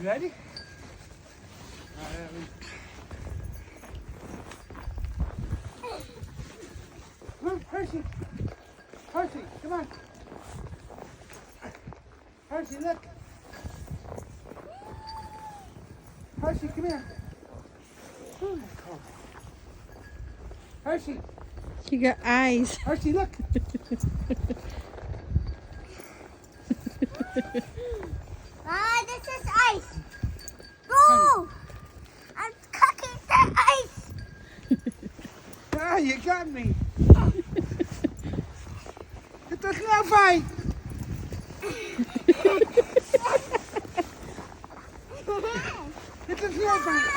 You ready? Come on, Hershey. Hershey, come on. Hershey, look. Hershey, come here. Ooh, that's cold. Hershey. She got eyes. Hershey, look. This is ice. No! I'm cooking the ice. Ah, you got me. Get the snap fight. Get the snap fight.